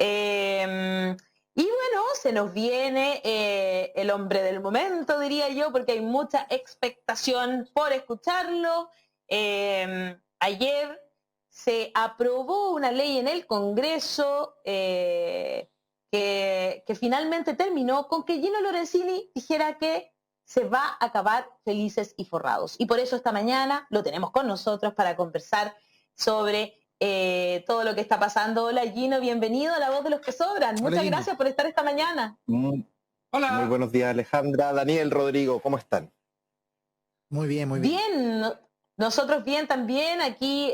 Y bueno, se nos viene el hombre del momento, diría yo, porque hay mucha expectación por escucharlo. Ayer se aprobó una ley en el Congreso que finalmente terminó con que Gino Lorenzini dijera que se va a acabar Felices y Forrados. Y por eso esta mañana lo tenemos con nosotros para conversar sobre todo lo que está pasando. Hola Gino, bienvenido a La Voz de los que Sobran. Hola, Muchas Jimmy. gracias por estar esta mañana. Muy Hola. buenos días, Alejandra, Daniel, Rodrigo, ¿cómo están? Muy bien, muy bien. Bien, nosotros bien también aquí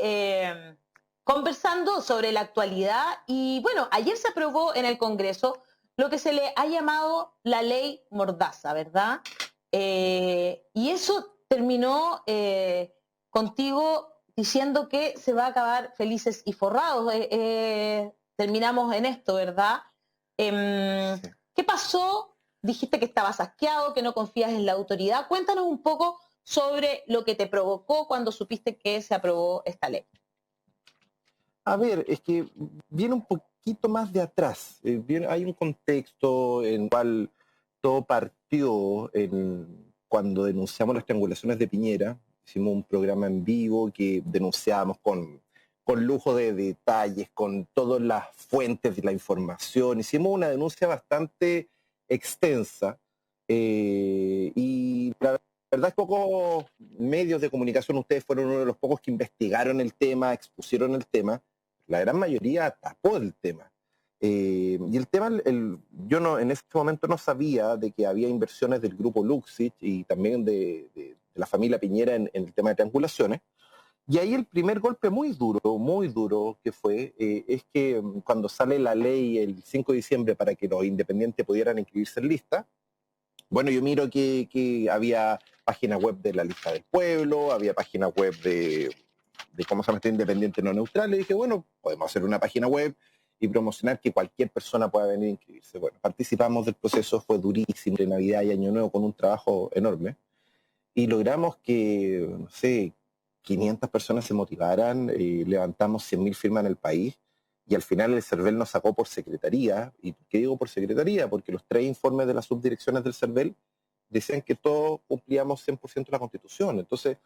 conversando sobre la actualidad y bueno, ayer se aprobó en el Congreso lo que se le ha llamado la ley Mordaza, ¿verdad? Y eso terminó contigo diciendo que se va a acabar Felices y Forrados. Terminamos en esto, ¿verdad? Sí. ¿Qué pasó? Dijiste que estabas asqueado, que no confías en la autoridad. Cuéntanos un poco sobre lo que te provocó cuando supiste que se aprobó esta ley. A ver, es que viene un poquito más de atrás. Hay un contexto en el cual todo partió cuando denunciamos las triangulaciones de Piñera. Hicimos un programa en vivo que denunciábamos con lujo de detalles, con todas las fuentes de la información. Hicimos una denuncia bastante extensa y la verdad es que pocos medios de comunicación, ustedes fueron uno de los pocos que investigaron el tema, expusieron el tema. La gran mayoría tapó el tema. Y el tema, yo no, en ese momento no sabía de que había inversiones del grupo Luxich y también de la familia Piñera en el tema de triangulaciones. Y ahí el primer golpe muy duro que fue, es que cuando sale la ley el 5 de diciembre para que los independientes pudieran inscribirse en lista, bueno, yo miro que había página web de la lista del pueblo, había página web de cómo se llama este independiente no neutral, y dije, bueno, podemos hacer una página web y promocionar que cualquier persona pueda venir a inscribirse. Bueno, participamos del proceso, fue durísimo, de Navidad y Año Nuevo, con un trabajo enorme, y logramos que, no sé, 500 personas se motivaran, levantamos 100.000 firmas en el país, y al final el CERVEL nos sacó por secretaría. ¿Y qué digo por secretaría? Porque los 3 informes de las subdirecciones del CERVEL decían que todos cumplíamos 100% la Constitución. Entonces,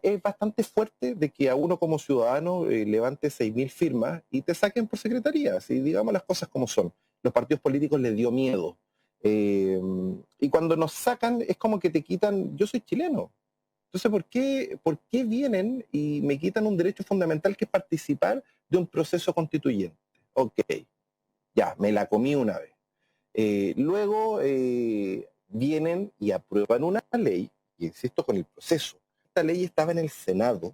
es bastante fuerte de que a uno como ciudadano levante 6.000 firmas y te saquen por secretaría. Si digamos las cosas como son. Los partidos políticos les dio miedo. Y cuando nos sacan es como que te quitan, yo soy chileno. Entonces, ¿por qué vienen y me quitan un derecho fundamental que es participar de un proceso constituyente? Ok, ya, me la comí una vez. Luego vienen y aprueban una ley, y insisto con el proceso. Esta ley estaba en el Senado,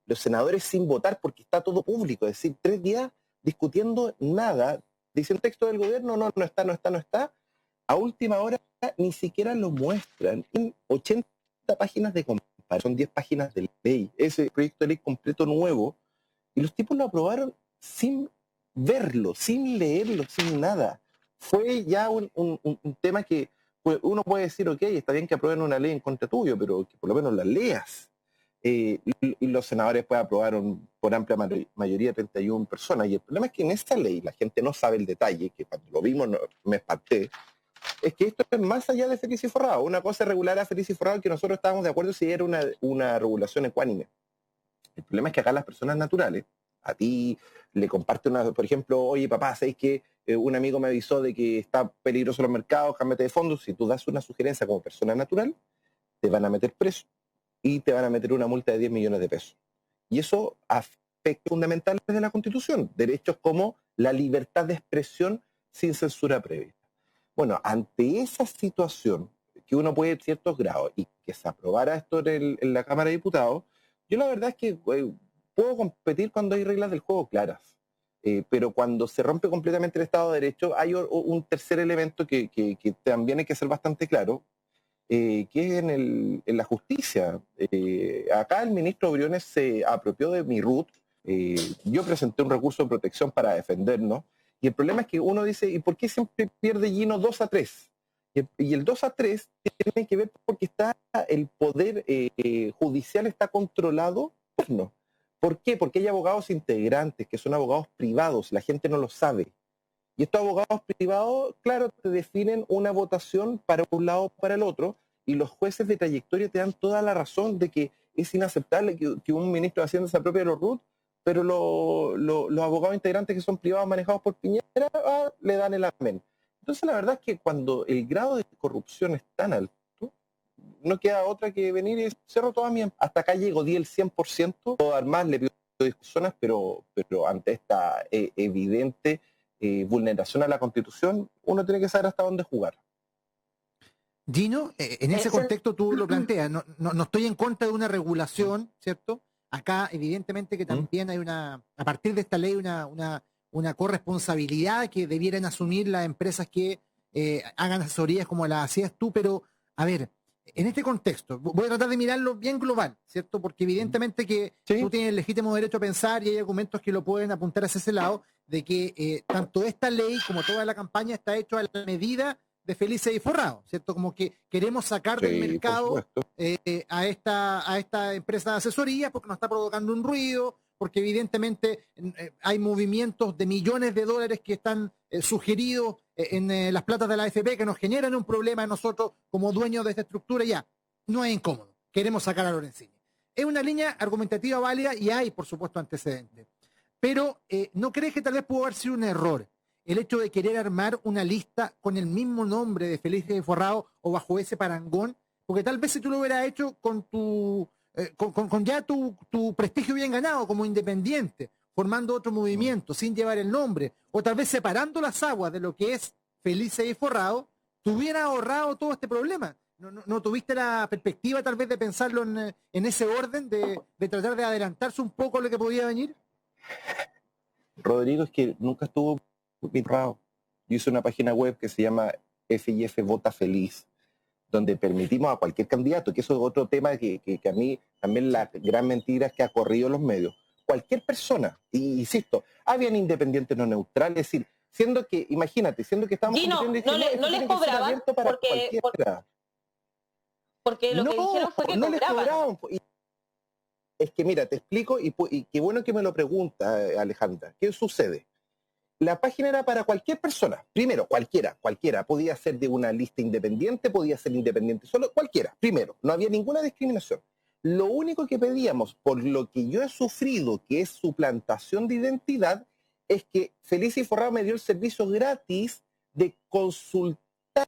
los senadores sin votar porque está todo público, es decir, 3 días discutiendo nada, dice el texto del gobierno, no está, no está, no está. A última hora ni siquiera lo muestran. En 80 páginas de comparación, son 10 páginas de ley, ese proyecto de ley completo nuevo, y los tipos lo aprobaron sin verlo, sin leerlo, sin nada. Fue ya un tema que pues, uno puede decir, ok, está bien que aprueben una ley en contra tuyo, pero que por lo menos la leas. Y los senadores pues aprobaron por amplia mayoría 31 personas. Y el problema es que en esta ley la gente no sabe el detalle, que cuando lo vimos me espanté, es que esto es más allá de Feliz y Forrado. Una cosa es regular a Feliz y Forrado, que nosotros estábamos de acuerdo si era una regulación ecuánime. El problema es que acá las personas naturales, a ti le comparte por ejemplo, oye papá, ¿sabes que un amigo me avisó de que está peligroso los mercados, cámbiate de fondos? Si tú das una sugerencia como persona natural, te van a meter preso y te van a meter una multa de 10 millones de pesos. Y eso afecta fundamentales de la Constitución, derechos como la libertad de expresión sin censura previa. Bueno, ante esa situación, que uno puede en ciertos grados, y que se aprobara esto en la Cámara de Diputados, yo la verdad es que puedo competir cuando hay reglas del juego claras. Pero cuando se rompe completamente el Estado de Derecho, hay un tercer elemento que también hay que ser bastante claro, que es en la justicia. Acá el ministro Briones se apropió de mi RUT. Yo presenté un recurso de protección para defendernos, y el problema es que uno dice, ¿y por qué siempre pierde Gino 2-3? Y el 2-3 tiene que ver porque está el poder judicial está controlado por no. ¿Por qué? Porque hay abogados integrantes que son abogados privados, la gente no lo sabe. Y estos abogados privados, claro, te definen una votación para un lado o para el otro, y los jueces de trayectoria te dan toda la razón de que es inaceptable que un ministro de Hacienda se apropie de los RUT, pero los abogados integrantes que son privados manejados por Piñera le dan el amén. Entonces la verdad es que cuando el grado de corrupción es tan alto, no queda otra que venir y cerro toda mi... Hasta acá llego, di el 100%, puedo dar más, le pido discusiones, pero ante esta evidente vulneración a la Constitución, uno tiene que saber hasta dónde jugar. Gino, en ese contexto tú lo planteas, no estoy en contra de una regulación, ¿cierto? Acá evidentemente que también hay a partir de esta ley una corresponsabilidad que debieran asumir las empresas que hagan asesorías como las hacías tú, pero a ver, en este contexto, voy a tratar de mirarlo bien global, ¿cierto? Porque evidentemente que tú tienes el legítimo derecho a pensar y hay argumentos que lo pueden apuntar hacia ese lado, de que tanto esta ley como toda la campaña está hecho a la medida de Felices y Forrados, ¿cierto? Como que queremos sacar del mercado a esta empresa de asesoría porque nos está provocando un ruido, porque evidentemente hay movimientos de millones de dólares que están sugeridos en las platas de la AFP que nos generan un problema a nosotros como dueños de esta estructura. Ya, no es incómodo, queremos sacar a Lorenzini. Es una línea argumentativa válida y hay, por supuesto, antecedentes. Pero ¿no crees que tal vez pudo haber sido un error el hecho de querer armar una lista con el mismo nombre de Felices y Forrados o bajo ese parangón? Porque tal vez si tú lo hubieras hecho con con ya tu prestigio bien ganado como independiente, formando otro movimiento sin llevar el nombre, o tal vez separando las aguas de lo que es Felices y Forrados, te hubiera ahorrado todo este problema. ¿No tuviste la perspectiva tal vez de pensarlo en ese orden, de tratar de adelantarse un poco a lo que podía venir? Rodrigo, es que nunca estuvo Forrado. Yo hice una página web que se llama FIF Vota Feliz, donde permitimos a cualquier candidato, que eso es otro tema que a mí también la gran mentira es que ha corrido los medios. Cualquier persona, y insisto, habían independientes no neutrales, es decir, siendo que, imagínate, siendo que estamos... Gino, no les cobraban porque lo que dijeron fue que no cobraban. Les cobraban. Es que mira, te explico, y qué bueno que me lo pregunta, Alejandra. ¿Qué sucede? La página era para cualquier persona. Primero, cualquiera. Podía ser de una lista independiente, podía ser independiente solo, cualquiera. Primero, no había ninguna discriminación. Lo único que pedíamos, por lo que yo he sufrido, que es suplantación de identidad, es que Felices y Forrados me dio el servicio gratis de consultar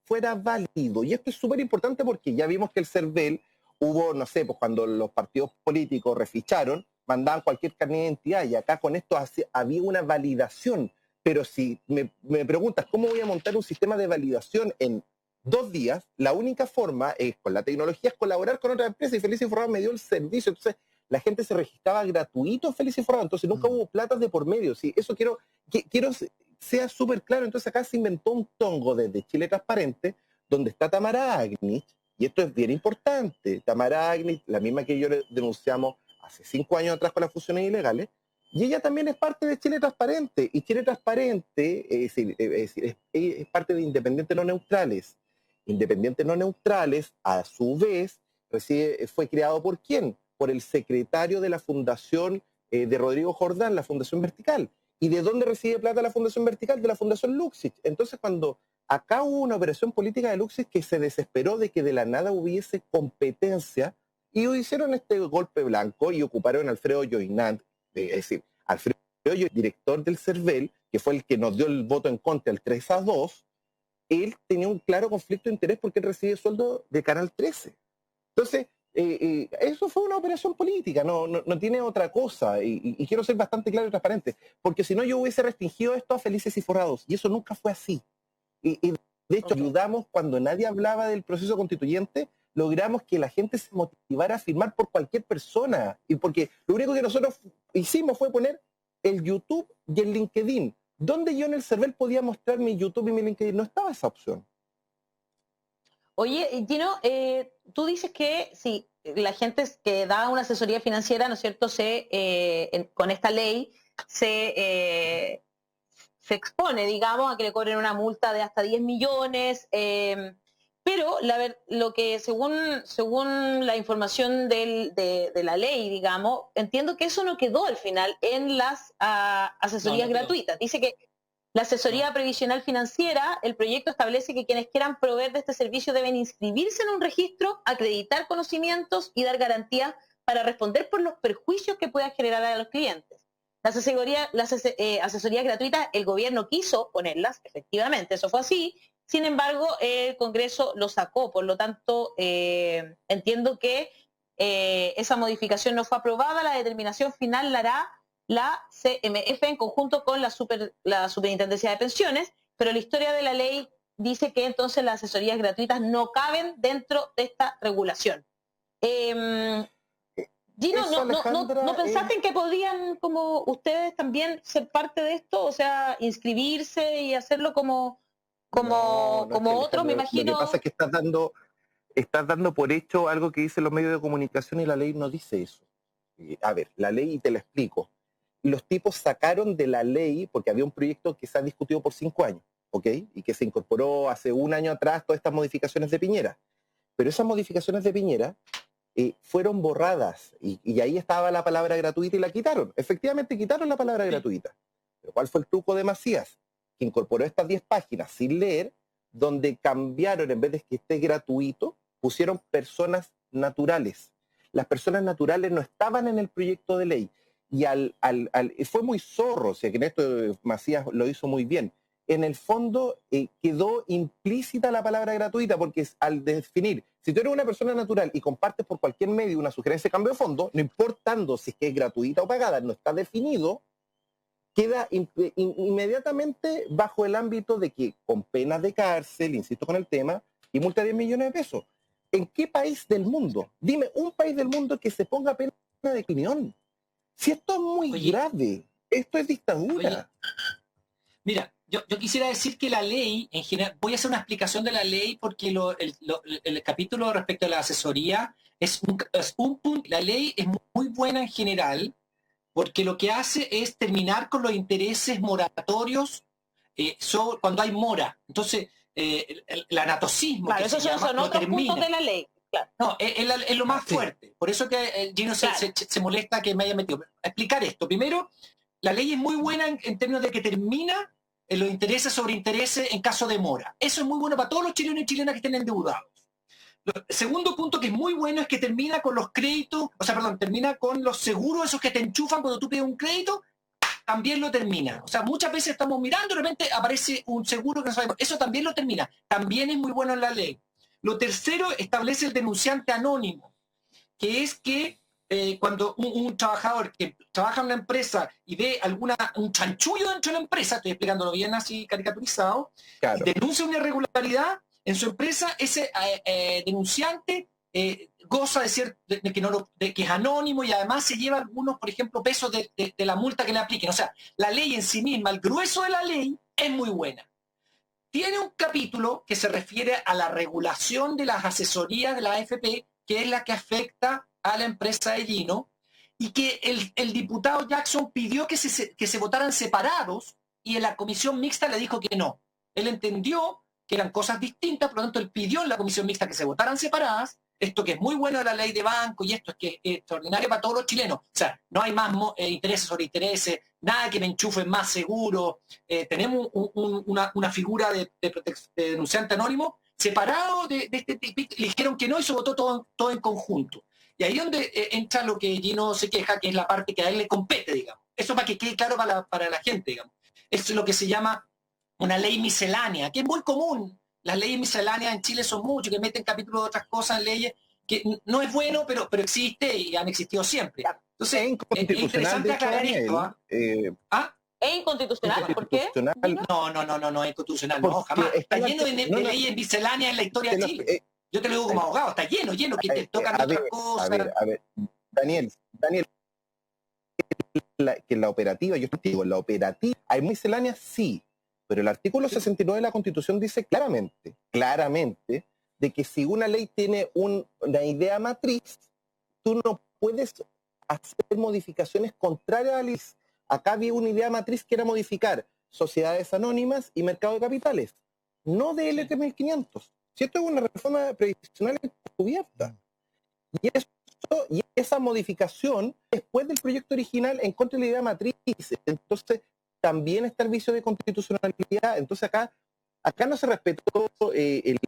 fuera válido. Y esto es súper importante porque ya vimos que el CERVEL hubo, no sé, pues cuando los partidos políticos reficharon, mandaban cualquier carnet de identidad y acá con esto había una validación. Pero si me preguntas cómo voy a montar un sistema de validación en 2 días, la única forma es con la tecnología es colaborar con otra empresa y Felices y Forrados me dio el servicio. Entonces la gente se registraba gratuito en Felices y Forrados, entonces nunca hubo platas de por medio. ¿Sí? Eso quiero sea súper claro. Entonces acá se inventó un tongo desde Chile Transparente, donde está Tamara Agnich, y esto es bien importante. Tamara Agnich, la misma que yo denunciamos hace 5 años atrás con las fusiones ilegales, y ella también es parte de Chile Transparente, y Chile Transparente es parte de Independientes No Neutrales. Independientes No Neutrales, a su vez, fue creado ¿por quién? Por el secretario de la Fundación de Rodrigo Jordán, la Fundación Vertical. ¿Y de dónde recibe plata la Fundación Vertical? De la Fundación Luxich. Entonces, cuando acá hubo una operación política de Luxich que se desesperó de que de la nada hubiese competencia, y hicieron este golpe blanco y ocuparon a Alfredo Joinant, es decir, Alfredo Joinant, director del CERVEL, que fue el que nos dio el voto en contra, el 3-2, él tenía un claro conflicto de interés porque él recibe sueldo de Canal 13. Entonces, eso fue una operación política, no tiene otra cosa, y quiero ser bastante claro y transparente, porque si no yo hubiese restringido esto a Felices y Forrados, y eso nunca fue así. Y de hecho, ayudamos cuando nadie hablaba del proceso constituyente, logramos que la gente se motivara a firmar por cualquier persona, y porque lo único que nosotros hicimos fue poner el YouTube y el LinkedIn. ¿Dónde yo en el CERVEL podía mostrar mi YouTube y mi LinkedIn? No estaba esa opción. Oye, Gino, tú dices que si la gente que da una asesoría financiera, ¿no es cierto?, con esta ley se expone, digamos, a que le cobren una multa de hasta 10 millones. Pero lo que según la información de la ley, digamos, entiendo que eso no quedó al final en las asesorías gratuitas. Dice que la asesoría previsional financiera, el proyecto establece que quienes quieran proveer de este servicio deben inscribirse en un registro, acreditar conocimientos y dar garantías para responder por los perjuicios que puedan generar a los clientes. Las asesorías gratuitas, el gobierno quiso ponerlas, efectivamente, eso fue así. Sin embargo, el Congreso lo sacó, por lo tanto, entiendo que esa modificación no fue aprobada, la determinación final la hará la CMF en conjunto con la Superintendencia de Pensiones, pero la historia de la ley dice que entonces las asesorías gratuitas no caben dentro de esta regulación. Gino, ¿no pensaste en que podían, como ustedes también, ser parte de esto? O sea, inscribirse y hacerlo como otros, me imagino. Lo que pasa es que estás dando por hecho algo que dicen los medios de comunicación y la ley no dice eso. A ver, la ley, y te la explico. Los tipos sacaron de la ley, porque había un proyecto que se ha discutido por 5 años, ¿ok? Y que se incorporó hace 1 año atrás todas estas modificaciones de Piñera. Pero esas modificaciones de Piñera fueron borradas y ahí estaba la palabra gratuita y la quitaron. Efectivamente quitaron la palabra gratuita. Pero ¿cuál fue el truco de Macías? Que incorporó estas 10 páginas sin leer, donde cambiaron, en vez de que esté gratuito, pusieron personas naturales. Las personas naturales no estaban en el proyecto de ley. Y fue muy zorro, o sea que en esto Macías lo hizo muy bien. En el fondo quedó implícita la palabra gratuita, porque al definir, si tú eres una persona natural y compartes por cualquier medio una sugerencia de cambio de fondo, no importando si es que es gratuita o pagada, no está definido, queda inmediatamente bajo el ámbito de que con penas de cárcel, insisto con el tema, y multa de 10 millones de pesos. ¿En qué país del mundo? Dime un país del mundo que se ponga pena de criminal. Si esto es muy grave, esto es dictadura. Mira, yo quisiera decir que la ley, en general, voy a hacer una explicación de la ley porque el capítulo respecto a la asesoría es un punto. La ley es muy buena en general porque lo que hace es terminar con los intereses moratorios cuando hay mora. Entonces, el anatocismo, claro, esos son otros puntos de la ley. Claro. No, es lo más fuerte. Por eso que Gino se molesta que me haya metido. Explicar esto. Primero, la ley es muy buena en términos de que termina los intereses sobre intereses en caso de mora. Eso es muy bueno para todos los chilenos y chilenas que estén endeudados. Segundo punto que es muy bueno es que termina con los créditos, termina con los seguros esos que te enchufan cuando tú pides un crédito, también lo termina. O sea, muchas veces estamos mirando y de repente aparece un seguro que no sabemos. Eso también lo termina. También es muy bueno en la ley. Lo tercero, establece el denunciante anónimo, que es que cuando un trabajador que trabaja en una empresa y ve un chanchullo dentro de la empresa, estoy explicándolo bien así caricaturizado, claro, y denuncia una irregularidad en su empresa, ese denunciante goza de que es anónimo y además se lleva algunos, por ejemplo, pesos de la multa que le apliquen. O sea, la ley en sí misma, el grueso de la ley, es muy buena. Tiene un capítulo que se refiere a la regulación de las asesorías de la AFP, que es la que afecta a la empresa de Gino, y que el diputado Jackson pidió que se votaran separados y en la comisión mixta le dijo que no. Él entendió que eran cosas distintas, por lo tanto él pidió en la comisión mixta que se votaran separadas, esto que es muy bueno de la ley de banco y esto es que es extraordinario para todos los chilenos. O sea, no hay más intereses sobre intereses, nada que me enchufen más seguro, tenemos una figura de denunciante anónimo separado de este tipo, le dijeron que no y se votó todo en conjunto. Y ahí es donde entra lo que Gino se queja, que es la parte que a él le compete, digamos. Eso para que quede claro para la gente, digamos. Es lo que se llama una ley miscelánea, que es muy común. Las leyes misceláneas en Chile son muchas, que meten capítulos de otras cosas en leyes, que no es bueno, pero existe y han existido siempre. Entonces, es interesante aclarar esto. ¿Es inconstitucional? ¿Por qué? No, es inconstitucional, no, jamás. Está lleno de leyes misceláneas en la historia de Chile. Yo te lo digo como abogado, está lleno, que te tocan otras cosas. A ver, Daniel, que la operativa, yo te digo, en la operativa, ¿hay misceláneas? Sí, pero el artículo 69 de la Constitución dice claramente, de que si una ley tiene una idea matriz, tú no puedes hacer modificaciones contrarias a la ley. Acá había una idea matriz que era modificar sociedades anónimas y mercado de capitales, no de LT 1500. Si esto es una reforma previsional encubierta. Y esa modificación después del proyecto original en contra de la idea matriz. Entonces, también está el vicio de constitucionalidad. Entonces, acá no se respetó el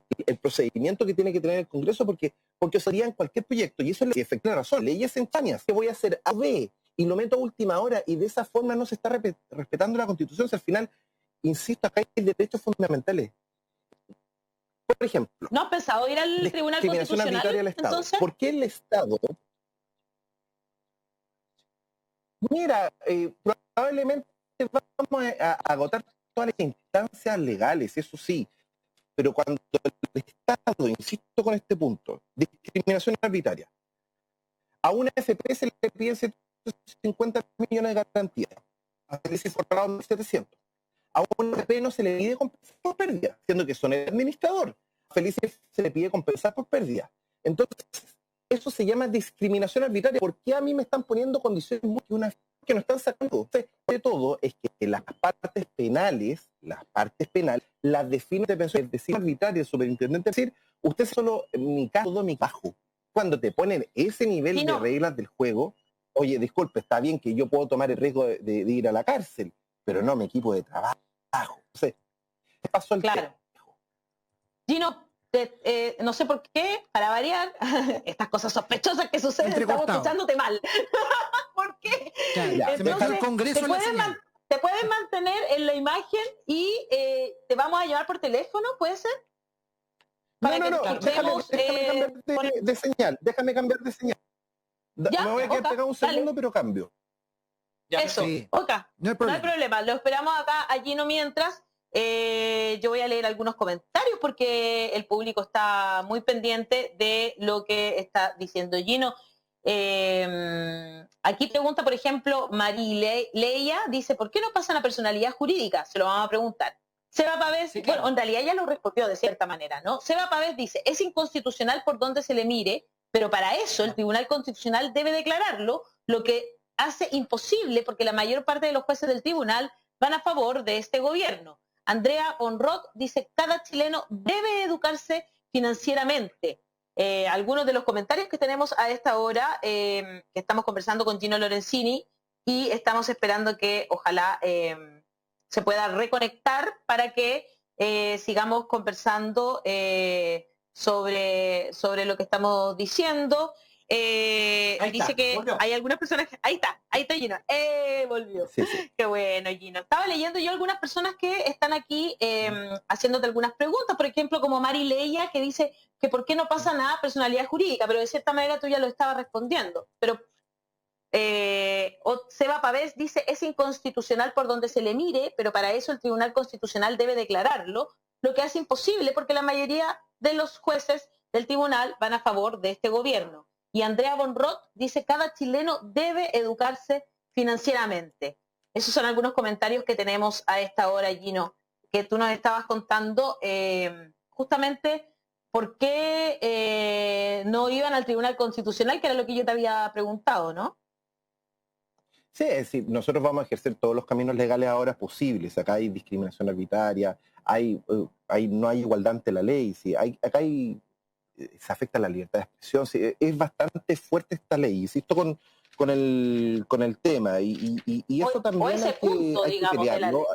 procedimiento que tiene que tener el Congreso porque sería en cualquier proyecto. Y eso es efectiva razón. Leyes instantáneas. ¿Qué voy a hacer? A, B. Y lo meto a última hora. Y de esa forma no se está respetando la Constitución. Si al final, insisto, acá hay derechos fundamentales. Por ejemplo, ¿no has pensado ir al Tribunal Constitucional? Del Estado. Entonces, ¿Por qué el Estado? Mira, probablemente vamos a agotar todas las instancias legales, eso sí, pero cuando el Estado, insisto con este punto, discriminación arbitraria, a una AFP se le piden 150 millones de garantía, a Felices Forrado 1.700. A una AFP no se le pide compensar por pérdida, siendo que son el administrador. A Felices se le pide compensar por pérdida. Entonces, eso se llama discriminación arbitraria. ¿Por qué a mí me están poniendo condiciones que no están sacando? Entonces, de todo es que las partes penales, las define de pensión, es decir, arbitraria, el superintendente, es decir, usted solo, en mi caso, todo mi bajo. Cuando te ponen ese nivel de reglas del juego, oye, disculpe, está bien que yo puedo tomar el riesgo de ir a la cárcel, pero no mi equipo de trabajo. Entonces, ¿qué pasó el claro. Gino, no sé por qué, para variar, estas cosas sospechosas que suceden, estamos escuchándote mal. ¿Por qué? Ya, entonces, el Congreso te puedes mantener en la imagen y te vamos a llamar por teléfono, ¿puede ser? Para no, déjame cambiar de señal. Déjame cambiar de señal. ¿Ya? Me voy a quedar pegado un segundo, dale. Pero cambio. Ya, eso, sí. No hay problema. Lo esperamos acá a Gino mientras. Yo voy a leer algunos comentarios porque el público está muy pendiente de lo que está diciendo Gino. Aquí pregunta, por ejemplo, Marileia, dice, ¿por qué no pasan a personalidad jurídica? Se lo vamos a preguntar. Seba Pavés, sí, claro. Bueno, en realidad ya lo respondió de cierta manera, ¿no? Seba Pavés dice, es inconstitucional por donde se le mire, pero para eso el Tribunal Constitucional debe declararlo, lo que hace imposible porque la mayor parte de los jueces del tribunal van a favor de este gobierno. Andrea Onrod dice, cada chileno debe educarse financieramente. Algunos de los comentarios que tenemos a esta hora, que estamos conversando con Gino Lorenzini y estamos esperando que ojalá se pueda reconectar para que sigamos conversando sobre lo que estamos diciendo. Dice que volvió. Hay algunas personas que... Ahí está Gino. Volvió. Sí. Qué bueno, Gino. Estaba leyendo yo algunas personas que están aquí haciéndote algunas preguntas, por ejemplo, como Marileia, que dice que por qué no pasa nada a personalidad jurídica, pero de cierta manera tú ya lo estabas respondiendo. Pero Seba Pavés dice, es inconstitucional por donde se le mire, pero para eso el Tribunal Constitucional debe declararlo, lo que hace imposible porque la mayoría de los jueces del tribunal van a favor de este gobierno. Y Andrea Bonrot dice, cada chileno debe educarse financieramente. Esos son algunos comentarios que tenemos a esta hora, Gino, que tú nos estabas contando justamente por qué no iban al Tribunal Constitucional, que era lo que yo te había preguntado, ¿no? Sí, es decir, nosotros vamos a ejercer todos los caminos legales ahora posibles. Acá hay discriminación arbitraria, no hay igualdad ante la ley, sí, acá se afecta la libertad de expresión. Sí, es bastante fuerte esta ley, insisto con el tema, y eso también hay que crearlo.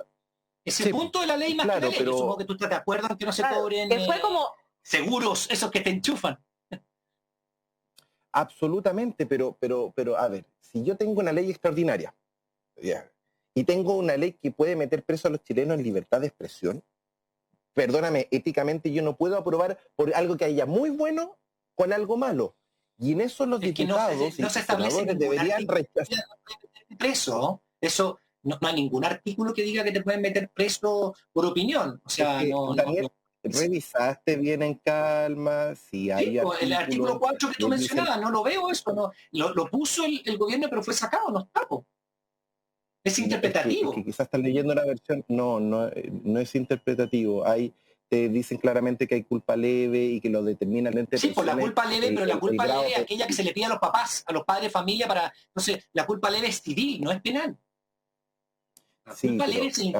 Ese punto de la ley más claro, pero... Yo supongo que tú estás de acuerdo en que no se cobren que fue como... seguros, esos que te enchufan. Absolutamente, pero a ver, si yo tengo una ley extraordinaria y tengo una ley que puede meter preso a los chilenos en libertad de expresión, perdóname, éticamente yo no puedo aprobar por algo que haya muy bueno con algo malo. Y en eso los diputados no se establece deberían rechazar. Preso, eso no hay ningún artículo que diga que te pueden meter preso por opinión. O sea, Daniel, revisaste bien en calma, si hay el artículo 4 que tú mencionabas, no lo veo eso, no, lo puso el gobierno, pero fue sacado, no está. Es interpretativo. Es que quizás estás leyendo una versión, no es interpretativo. Te dicen claramente que hay culpa leve y que lo determina el ente. Sí, por la culpa leve, pero la culpa leve es aquella que se le pide a los papás, a los padres de familia para, entonces, la culpa leve es civil, no es penal. La culpa leve es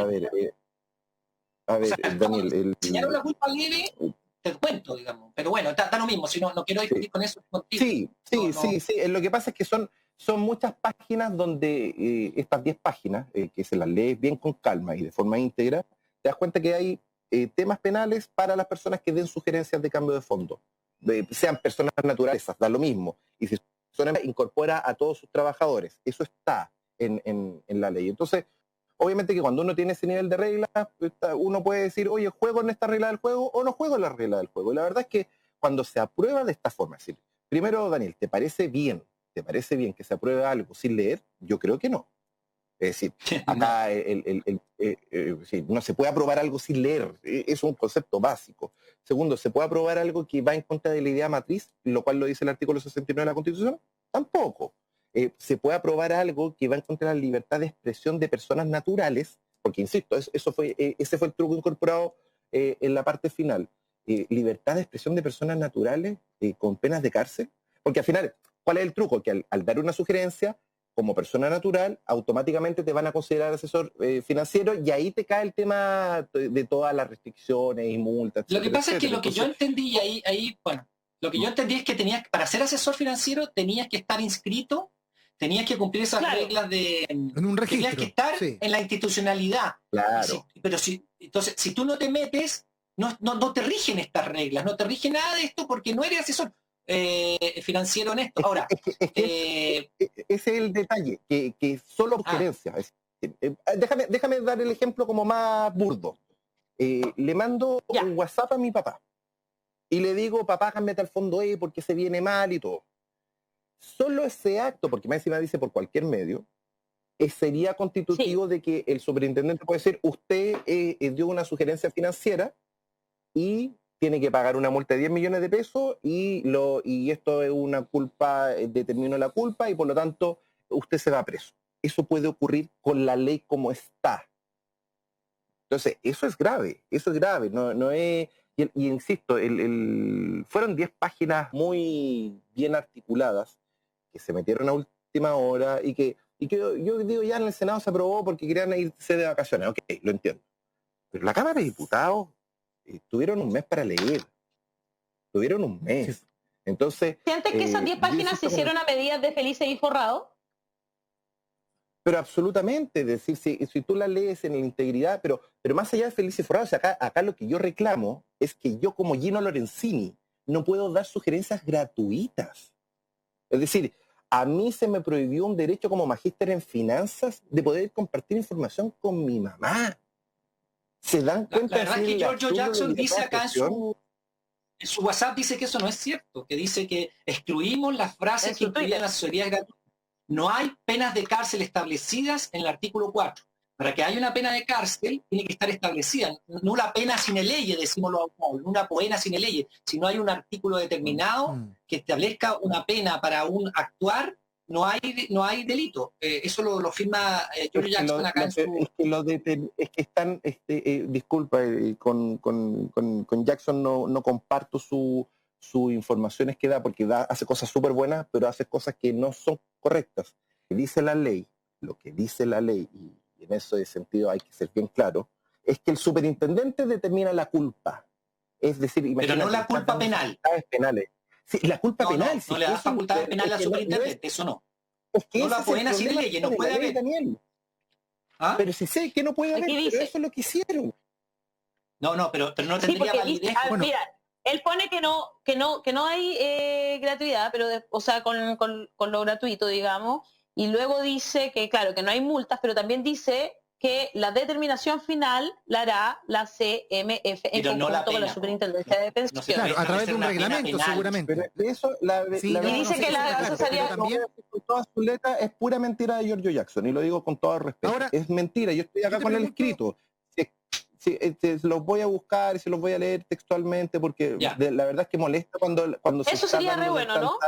a ver, o sea, Daniel, enseñaron la culpa leve te cuento, digamos. Pero bueno, está lo mismo, si no quiero discutir con eso contigo. Sí. Lo que pasa es que son muchas páginas donde estas 10 páginas, que se las lees bien con calma y de forma íntegra, te das cuenta que hay temas penales para las personas que den sugerencias de cambio de fondo. Sean personas naturales, da lo mismo. Y si incorpora a todos sus trabajadores, eso está en la ley. Entonces, obviamente que cuando uno tiene ese nivel de regla, uno puede decir, oye, ¿juego en esta regla del juego o no juego en la regla del juego? Y la verdad es que cuando se aprueba de esta forma, es decir, primero, Daniel, ¿te parece bien que se apruebe algo sin leer? Yo creo que no. Es decir, acá no se puede aprobar algo sin leer, es un concepto básico. Segundo, ¿se puede aprobar algo que va en contra de la idea matriz, lo cual lo dice el artículo 69 de la Constitución? Tampoco. ¿Se puede aprobar algo que va en contra de la libertad de expresión de personas naturales? Porque, insisto, ese fue el truco incorporado en la parte final. Libertad de expresión de personas naturales con penas de cárcel. Porque al final, ¿cuál es el truco? Que al dar una sugerencia, como persona natural, automáticamente te van a considerar asesor financiero y ahí te cae el tema de todas las restricciones y multas. Lo que pasa es que lo que yo entendí lo que yo entendí es que para ser asesor financiero tenías que estar inscrito, tenías que cumplir esas reglas en un registro. Tenías que estar en la institucionalidad. Claro. Entonces, si tú no te metes, no te rigen estas reglas, no te rige nada de esto porque no eres asesor financiero honesto. Ahora, ese es el detalle, que solo sugerencias. Déjame dar el ejemplo como más burdo. Le mando un WhatsApp a mi papá y le digo, papá, cámbiate al fondo porque se viene mal y todo. Solo ese acto, porque más encima dice por cualquier medio, sería constitutivo de que el superintendente puede decir, usted dio una sugerencia financiera y tiene que pagar una multa de 10 millones de pesos y esto es una culpa, determinó la culpa y por lo tanto usted se va preso. Eso puede ocurrir con la ley como está. Entonces, eso es grave, no es... Y insisto, fueron 10 páginas muy bien articuladas que se metieron a última hora y que yo digo, ya en el Senado se aprobó porque querían irse de vacaciones. Ok, lo entiendo. Pero la Cámara de Diputados tuvieron un mes para leer. Tuvieron un mes. Entonces... ¿Sientes que esas 10 páginas se hicieron a medida de Felices y Forrado? Pero absolutamente, es decir, si tú la lees en la integridad, pero más allá de Felices y Forrado, o sea, acá lo que yo reclamo es que yo como Gino Lorenzini no puedo dar sugerencias gratuitas. Es decir, a mí se me prohibió un derecho como magíster en finanzas de poder compartir información con mi mamá. ¿Se dan cuenta? La verdad es que Giorgio Jackson dice acá en su WhatsApp, dice que eso no es cierto, que dice que excluimos las frases que incluyen asesorías gratuitas. No hay penas de cárcel establecidas en el artículo 4. Para que haya una pena de cárcel, tiene que estar establecida. No una pena sine leye, decímoslo, una pena sine leye. Si no hay un artículo determinado que establezca una pena para un actuar, no hay delito. Eso lo firma Giorgio Jackson acá en su... Es que están, disculpa, con Jackson no comparto su informaciones que da, porque hace cosas súper buenas, pero hace cosas que no son correctas. Lo que dice la ley, y en ese sentido hay que ser bien claro, es que el superintendente determina la culpa. Es decir, pero no la culpa penal. Penales. Sí, la culpa penal. No le da facultades penales al superintendente, eso no. Es que no la pueden así de ley, no puede haber. Daniel. Pero si sé que no puede haber, pero eso es lo que hicieron. Pero no tendría validez. Mira, él pone que no hay gratuidad, pero con lo gratuito, digamos, y luego dice que, claro, que no hay multas, pero también dice que la determinación final la hará la CMF en conjunto con la Superintendencia de Pensiones. Claro, a través de un reglamento, seguramente. Pero eso, y dice que la asesoría... Con toda su letra es pura mentira de Giorgio Jackson, y lo digo con todo respeto. Ahora, es mentira, yo estoy acá con el escrito. Los voy a buscar y se los voy a leer textualmente porque la verdad es que molesta cuando se eso sería re bueno, ¿no?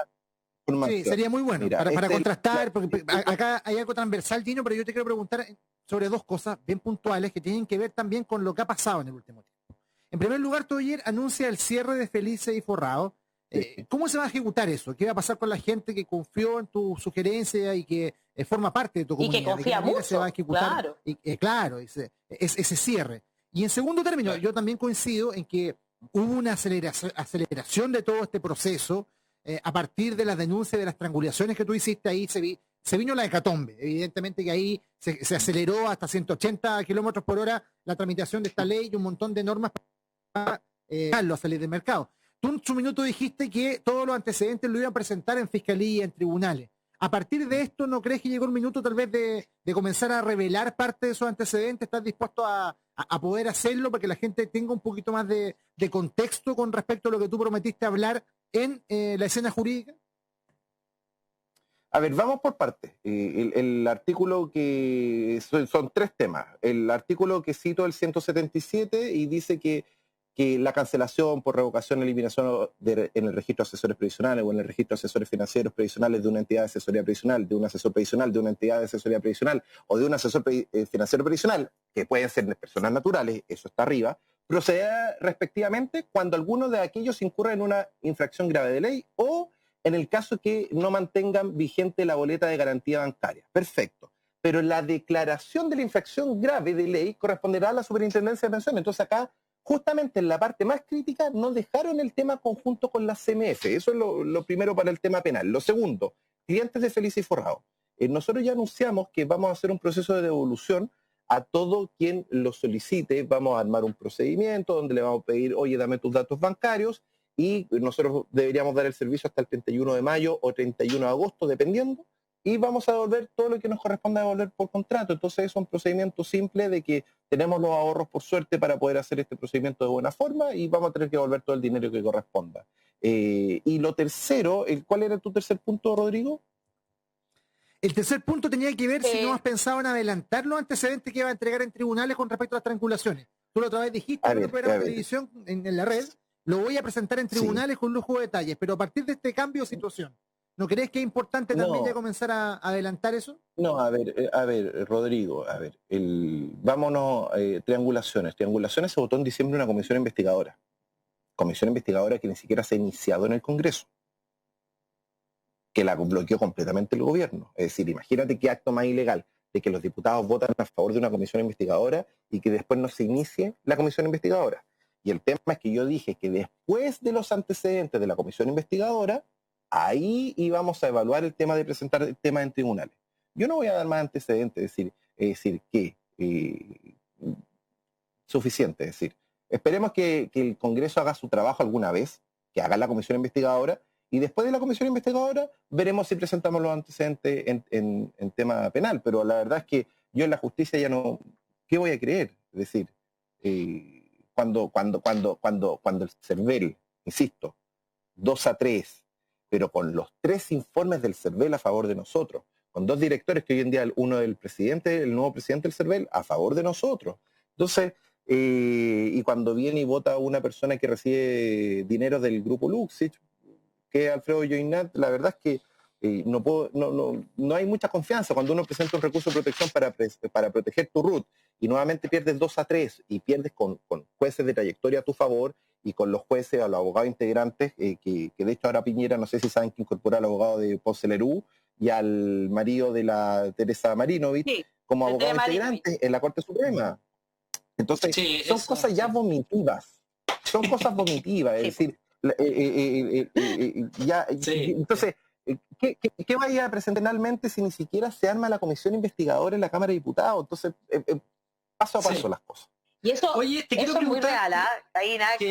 Sí, sería muy bueno. Mira, para contrastar, porque acá hay algo transversal, Gino, pero yo te quiero preguntar sobre dos cosas bien puntuales que tienen que ver también con lo que ha pasado en el último tiempo. En primer lugar, tú ayer anuncia el cierre de Felices y Forrado. ¿Cómo se va a ejecutar eso? ¿Qué va a pasar con la gente que confió en tu sugerencia y que forma parte de tu comunidad? Y que confía mucho, se va a ejecutar, claro. Ese cierre. Y en segundo término, yo también coincido en que hubo una aceleración de todo este proceso a partir de las denuncias de las triangulaciones que tú hiciste ahí. Se vino la hecatombe. Evidentemente que ahí se aceleró hasta 180 kilómetros por hora la tramitación de esta ley y un montón de normas para a salir del mercado. Tú en su minuto dijiste que todos los antecedentes lo iban a presentar en fiscalía, en tribunales. A partir de esto, ¿no crees que llegó el minuto tal vez de comenzar a revelar parte de esos antecedentes? ¿Estás dispuesto a poder hacerlo para que la gente tenga un poquito más de contexto con respecto a lo que tú prometiste hablar en la escena jurídica? A ver, vamos por partes. El artículo que... Son tres temas. El artículo que cito, el 177, y dice que la cancelación por revocación, eliminación en el registro de asesores previsionales o en el registro de asesores financieros previsionales de una entidad de asesoría previsional, de un asesor previsional, de una entidad de asesoría previsional o de un asesor financiero previsional, que pueden ser personas naturales, eso está arriba, procederá respectivamente cuando alguno de aquellos incurra en una infracción grave de ley o en el caso que no mantengan vigente la boleta de garantía bancaria. Perfecto. Pero la declaración de la infracción grave de ley corresponderá a la Superintendencia de Pensiones. Entonces acá, justamente en la parte más crítica, no dejaron el tema conjunto con la CMF. Eso es lo primero para el tema penal. Lo segundo, clientes de Felices y Forrado. Nosotros ya anunciamos que vamos a hacer un proceso de devolución a todo quien lo solicite. Vamos a armar un procedimiento donde le vamos a pedir, oye, dame tus datos bancarios, y nosotros deberíamos dar el servicio hasta el 31 de mayo o 31 de agosto, dependiendo, y vamos a devolver todo lo que nos corresponde devolver por contrato. Entonces es un procedimiento simple de que tenemos los ahorros por suerte para poder hacer este procedimiento de buena forma y vamos a tener que devolver todo el dinero que corresponda. Y lo tercero, ¿cuál era tu tercer punto, Rodrigo? El tercer punto tenía que ver si no has pensado en adelantar los antecedentes que iba a entregar en tribunales con respecto a las triangulaciones. Tú la otra vez dijiste que no era televisión en la red, lo voy a presentar en tribunales con lujo de detalles, pero a partir de este cambio de situación, ¿no crees que es importante también ya comenzar a adelantar eso? No, a ver, Rodrigo, vámonos, triangulaciones. Triangulaciones se votó en diciembre una comisión investigadora. Comisión investigadora que ni siquiera se ha iniciado en el Congreso, que la bloqueó completamente el gobierno. Es decir, imagínate qué acto más ilegal de que los diputados votan a favor de una comisión investigadora y que después no se inicie la comisión investigadora. Y el tema es que yo dije que después de los antecedentes de la comisión investigadora, ahí íbamos a evaluar el tema de presentar el tema en tribunales. Yo no voy a dar más antecedentes, es decir que suficiente, es decir, esperemos que el Congreso haga su trabajo alguna vez, que haga la comisión investigadora, y después de la comisión investigadora veremos si presentamos los antecedentes en tema penal. Pero la verdad es que yo en la justicia ya no, ¿qué voy a creer? Es decir, cuando el CERVEL, insisto, 2-3, pero con los 3 informes del CERVEL a favor de nosotros, con 2 directores que hoy en día uno del presidente, el nuevo presidente del CERVEL, a favor de nosotros. Entonces, y cuando viene y vota una persona que recibe dinero del grupo Luxich, que es Alfredo Joinat, la verdad es que no hay mucha confianza cuando uno presenta un recurso de protección para proteger tu RUT y nuevamente pierdes 2-3 y pierdes con jueces de trayectoria a tu favor y con los jueces o los abogados integrantes, que de hecho ahora Piñera, no sé si saben que incorporó al abogado de Ponce Lerú y al marido de la Teresa Marinovich como abogado integrante en la Corte Suprema. Entonces, son cosas ya vomitivas. Son cosas vomitivas, es decir, entonces, ¿qué vaya a presentar finalmente si ni siquiera se arma la comisión investigadora en la Cámara de Diputados? Entonces, paso a paso las cosas. Y eso, oye, te eso es muy real, ¿eh? Ahí nada que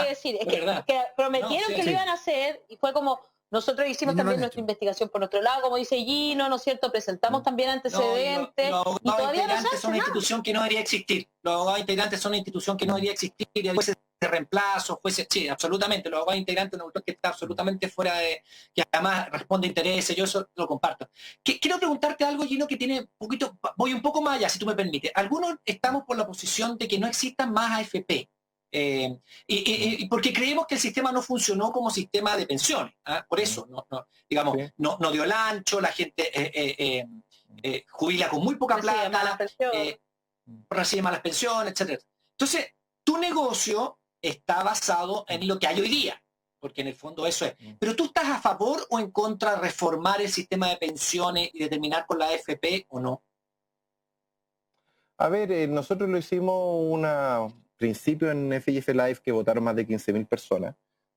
decir. Es que prometieron que lo iban a hacer y fue como, nosotros hicimos también nuestra investigación por nuestro lado, como dice Gino, ¿no es cierto? Presentamos también antecedentes. Los y todavía no se hace son una institución que no debería existir. Los abogados integrantes son una institución que no debería existir. Y a veces de reemplazo, sí, absolutamente. Los abogados integrantes son una que está absolutamente fuera de... que además responde a intereses, yo eso lo comparto. Quiero preguntarte algo, Gino, que tiene un poquito... Voy un poco más allá, si tú me permites. Algunos estamos por la posición de que no existan más AFP. Y porque creemos que el sistema no funcionó como sistema de pensiones. Por eso, no dio el ancho, la gente jubila con muy poca plata, recibe malas pensiones, etc. Entonces, tu negocio está basado en lo que hay hoy día, porque en el fondo eso es. Pero tú estás a favor o en contra de reformar el sistema de pensiones y de terminar con la AFP o no? A ver, nosotros lo hicimos principio en FIF Live que votaron más de 15.000 personas,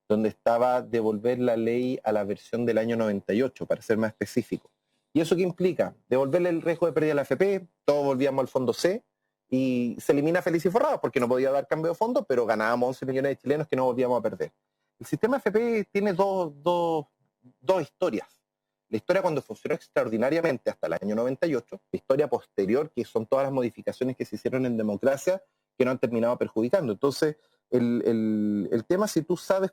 donde estaba devolver la ley a la versión del año 98, para ser más específico. ¿Y eso qué implica? Devolverle el riesgo de pérdida a la AFP, todos volvíamos al fondo C, y se elimina Feliz y Forrado, porque no podía dar cambio de fondo, pero ganábamos 11 millones de chilenos que no volvíamos a perder. El sistema AFP tiene dos historias. La historia cuando funcionó extraordinariamente hasta el año 98, la historia posterior, que son todas las modificaciones que se hicieron en democracia, que no han terminado perjudicando. Entonces, el tema, si tú sabes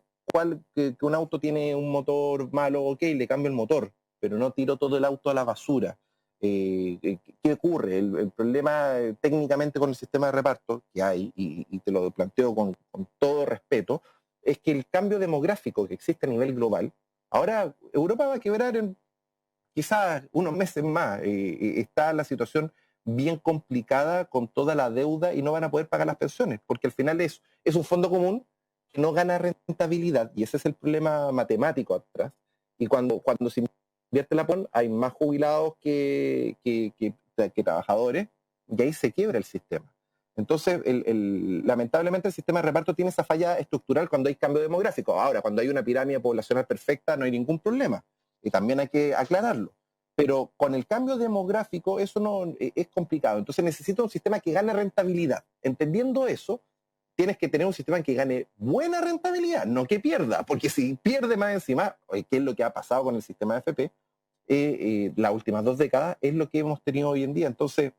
que un auto tiene un motor malo, ok, le cambio el motor, pero no tiro todo el auto a la basura. ¿Qué ocurre? El problema técnicamente con el sistema de reparto que hay, y te lo planteo con todo respeto, es que el cambio demográfico que existe a nivel global, ahora Europa va a quebrar en quizás unos meses más. Está la situación bien complicada con toda la deuda y no van a poder pagar las pensiones, porque al final es un fondo común que no gana rentabilidad, y ese es el problema matemático atrás. Y cuando se invierte la PON, hay más jubilados que trabajadores, y ahí se quiebra el sistema. Entonces, lamentablemente el sistema de reparto tiene esa falla estructural cuando hay cambio demográfico. Ahora, cuando hay una pirámide poblacional perfecta, no hay ningún problema. Y también hay que aclararlo. Pero con el cambio demográfico eso no es complicado. Entonces necesita un sistema que gane rentabilidad. Entendiendo eso, tienes que tener un sistema que gane buena rentabilidad, no que pierda. Porque si pierde más encima, que es lo que ha pasado con el sistema de FP, las últimas 2 décadas, es lo que hemos tenido hoy en día. Entonces,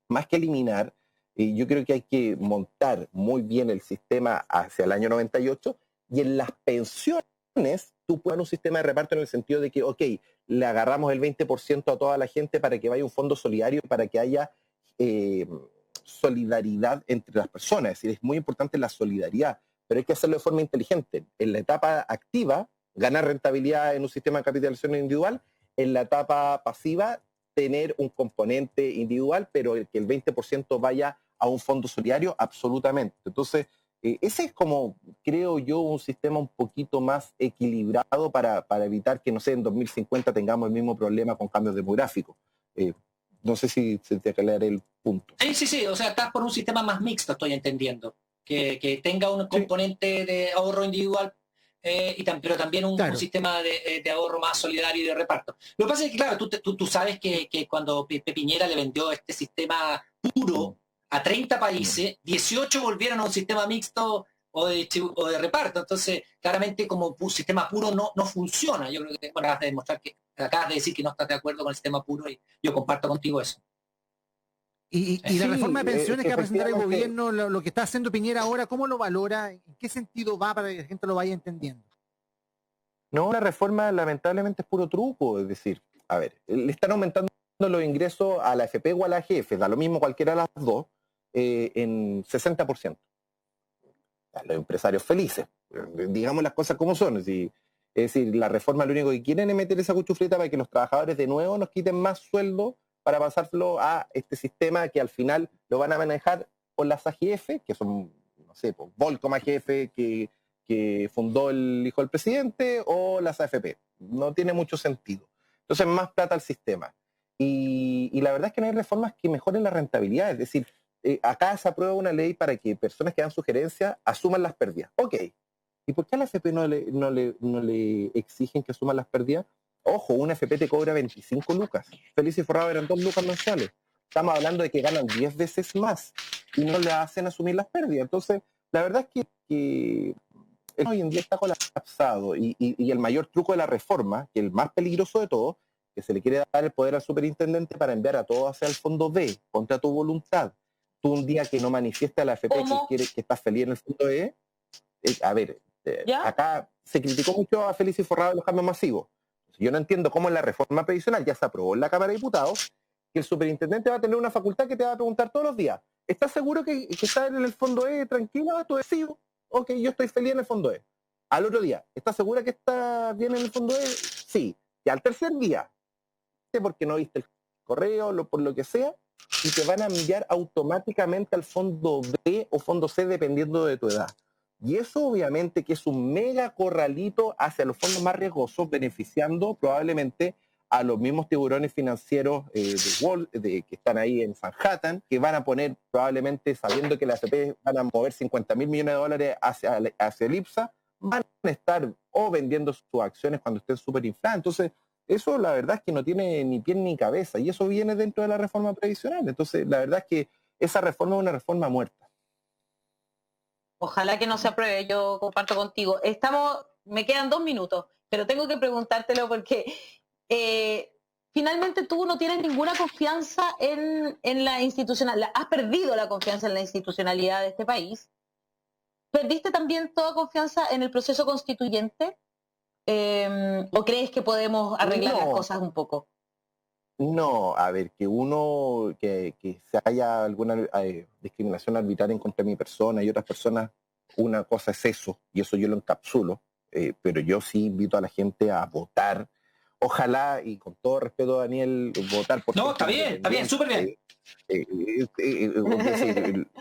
más que eliminar, yo creo que hay que montar muy bien el sistema hacia el año 98, y en las pensiones tú puedes un sistema de reparto en el sentido de que, ok, le agarramos el 20% a toda la gente para que vaya un fondo solidario, para que haya solidaridad entre las personas. Es decir, es muy importante la solidaridad, pero hay que hacerlo de forma inteligente. En la etapa activa, ganar rentabilidad en un sistema de capitalización individual; en la etapa pasiva, tener un componente individual, pero que el 20% vaya a un fondo solidario, absolutamente. Entonces, ese es como, creo yo, un sistema un poquito más equilibrado para evitar que, no sé, en 2050 tengamos el mismo problema con cambios demográficos. No sé si se te aclararé el punto. Sí, o sea, estás por un sistema más mixto, estoy entendiendo, que tenga un componente de ahorro individual, pero también un sistema de ahorro más solidario y de reparto. Lo que pasa es que, claro, tú sabes que cuando Piñera le vendió este sistema puro a 30 países, 18 volvieron a un sistema mixto o de reparto. Entonces, claramente, como sistema puro no funciona. Yo creo que acabas de demostrar acabas de decir que no estás de acuerdo con el sistema puro, y yo comparto contigo eso. Y la reforma de pensiones que va a presentar el gobierno, lo que está haciendo Piñera ahora, ¿cómo lo valora? ¿En qué sentido va para que la gente lo vaya entendiendo? No, la reforma lamentablemente es puro truco. Es decir, a ver, le están aumentando los ingresos a la FP o a la AGF, da lo mismo cualquiera de las dos, en 60%. Los empresarios felices, digamos las cosas como son. Es decir, la reforma lo único que quieren es meter esa cuchufleta para que los trabajadores de nuevo nos quiten más sueldo para pasárselo a este sistema que al final lo van a manejar por las AGF, que son, no sé, Volcom AGF, que fundó el hijo del presidente, o las AFP. No tiene mucho sentido. Entonces, más plata al sistema. Y la verdad es que no hay reformas que mejoren la rentabilidad. Es decir, acá se aprueba una ley para que personas que dan sugerencias asuman las pérdidas. Ok. ¿Y por qué a la AFP no le exigen que asuman las pérdidas? Ojo, una AFP te cobra 25 lucas. Feliz y Forrado eran 2 lucas mensuales. Estamos hablando de que ganan 10 veces más y no le hacen asumir las pérdidas. Entonces, la verdad es que hoy en día está colapsado, y el mayor truco de la reforma, que el más peligroso de todo, que se le quiere dar el poder al superintendente para enviar a todos hacia el fondo B, contra tu voluntad. Tú un día que no manifiestas a la AFP que estás feliz en el fondo E, a ver, acá se criticó mucho a Feliz y Forrado en los cambios masivos. Yo no entiendo cómo en la reforma previsional ya se aprobó en la Cámara de Diputados que el superintendente va a tener una facultad que te va a preguntar todos los días: ¿estás seguro que estás en el fondo E tranquila? ¿Tú decides? Ok, yo estoy feliz en el fondo E. Al otro día, ¿estás segura que estás bien en el fondo E? Sí. Y al tercer día, porque no viste el correo, por lo que sea, y te van a enviar automáticamente al fondo B o fondo C dependiendo de tu edad. Y eso obviamente que es un mega corralito hacia los fondos más riesgosos, beneficiando probablemente a los mismos tiburones financieros que están ahí en Manhattan, que van a poner probablemente, sabiendo que las AFP van a mover 50.000 millones de dólares hacia el IPSA, van a estar o vendiendo sus acciones cuando estén súper infladas. Entonces, eso la verdad es que no tiene ni pie ni cabeza, y eso viene dentro de la reforma previsional. Entonces, la verdad es que esa reforma es una reforma muerta. Ojalá que no se apruebe, yo comparto contigo. Me quedan 2 minutos, pero tengo que preguntártelo porque finalmente tú no tienes ninguna confianza en la institucionalidad, has perdido la confianza en la institucionalidad de este país. ¿Perdiste también toda confianza en el proceso constituyente? ¿O crees que podemos arreglar las cosas un poco? No, a ver, que se haya alguna discriminación arbitraria en contra de mi persona y otras personas, una cosa es eso, y eso yo lo encapsulo, pero yo sí invito a la gente a votar. Ojalá, y con todo respeto, Daniel, votar por... No, está bien, súper bien.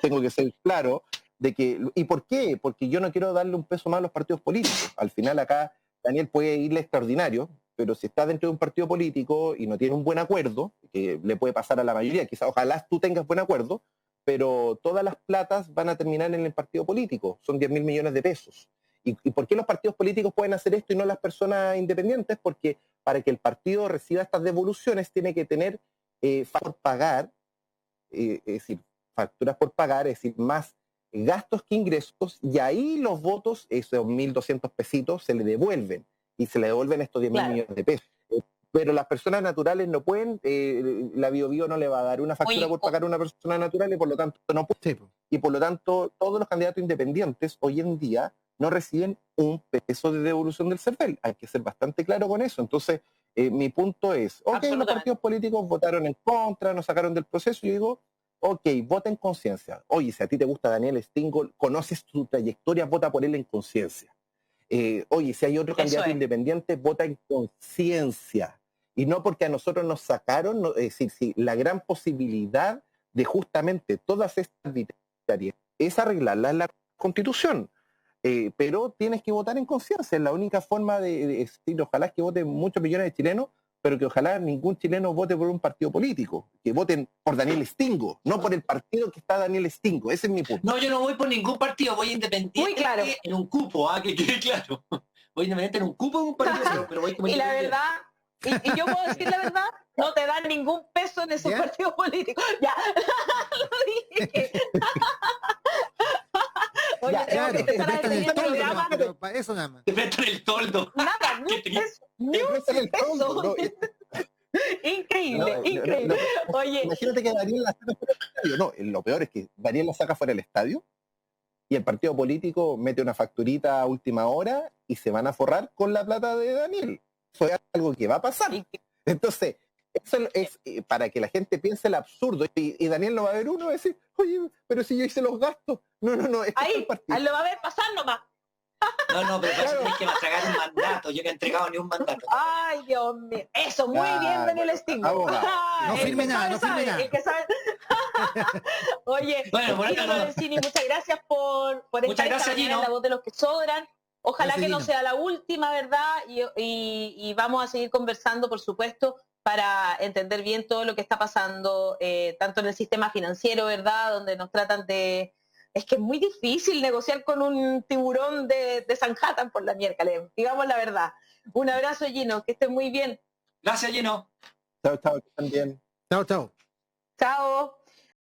Tengo que ser claro de que... ¿Y por qué? Porque yo no quiero darle un peso más a los partidos políticos. Al final acá Daniel puede irle extraordinario, pero si está dentro de un partido político y no tiene un buen acuerdo, que le puede pasar a la mayoría, quizás ojalá tú tengas buen acuerdo, pero todas las platas van a terminar en el partido político, son 10.000 millones de pesos. ¿Y por qué los partidos políticos pueden hacer esto y no las personas independientes? Porque para que el partido reciba estas devoluciones tiene que tener por pagar, es decir, facturas por pagar, es decir, más gastos que ingresos, y ahí los votos, esos 1.200 pesitos, se le devuelven, y se le devuelven estos 10.000 millones de pesos. Pero las personas naturales no pueden, la Biobío no le va a dar una factura por pagar a una persona natural, y por lo tanto no puede. Y por lo tanto, todos los candidatos independientes hoy en día no reciben un peso de devolución del CERVEL. Hay que ser bastante claro con eso. Entonces, mi punto es, los partidos políticos votaron en contra, nos sacaron del proceso, y yo digo, vota en conciencia. Oye, si a ti te gusta Daniel Stingo, conoces su trayectoria, vota por él en conciencia. Oye, si hay otro candidato independiente, vota en conciencia. Y no porque a nosotros nos sacaron, es decir, si la gran posibilidad de justamente todas estas arbitrariedades es arreglarla en la Constitución. Pero tienes que votar en conciencia. Es la única forma de decir, ojalá es que voten muchos millones de chilenos, pero que ojalá ningún chileno vote por un partido político, que voten por Daniel Stingo, no por el partido que está Daniel Stingo. Ese es mi punto. No, yo no voy por ningún partido, voy independiente. Muy claro. En un cupo, que quede claro. Voy independiente en un cupo de un partido, pero voy como y la verdad, y yo puedo decir la verdad, no te dan ningún peso en esos partidos políticos. Ya, lo dije. Oye, claro, te prestan el toldo, para eso nada más. Te prestan el toldo. Nada, ni un peso. Increíble, increíble. Oye, imagínate que Daniel la saca fuera del estadio. No, lo peor es que Daniel la saca fuera del estadio y el partido político mete una facturita a última hora y se van a forrar con la plata de Daniel. Eso es algo que va a pasar. Entonces, eso es para que la gente piense el absurdo. Y Daniel no va a ver uno y va a decir, oye, pero si yo hice los gastos. No. Ahí lo va a ver pasar nomás. No, pero por eso tienes que tragar un mandato. Yo no he entregado ni un mandato. Ay, Dios mío. Eso, muy bien, Daniel Stingo. No firme nada, no firme nada. El que sabe. Oye, bueno, Lorenzini, muchas gracias por estar en la voz de los que sobran. Ojalá que no sea la última, ¿verdad? Y vamos a seguir conversando, por supuesto, para entender bien todo lo que está pasando, tanto en el sistema financiero, ¿verdad? Donde nos tratan de... Es que es muy difícil negociar con un tiburón de Manhattan por la miércoles, digamos la verdad. Un abrazo, Gino, que estés muy bien. Gracias, Gino. Chao, que estén bien. Chao. Chao.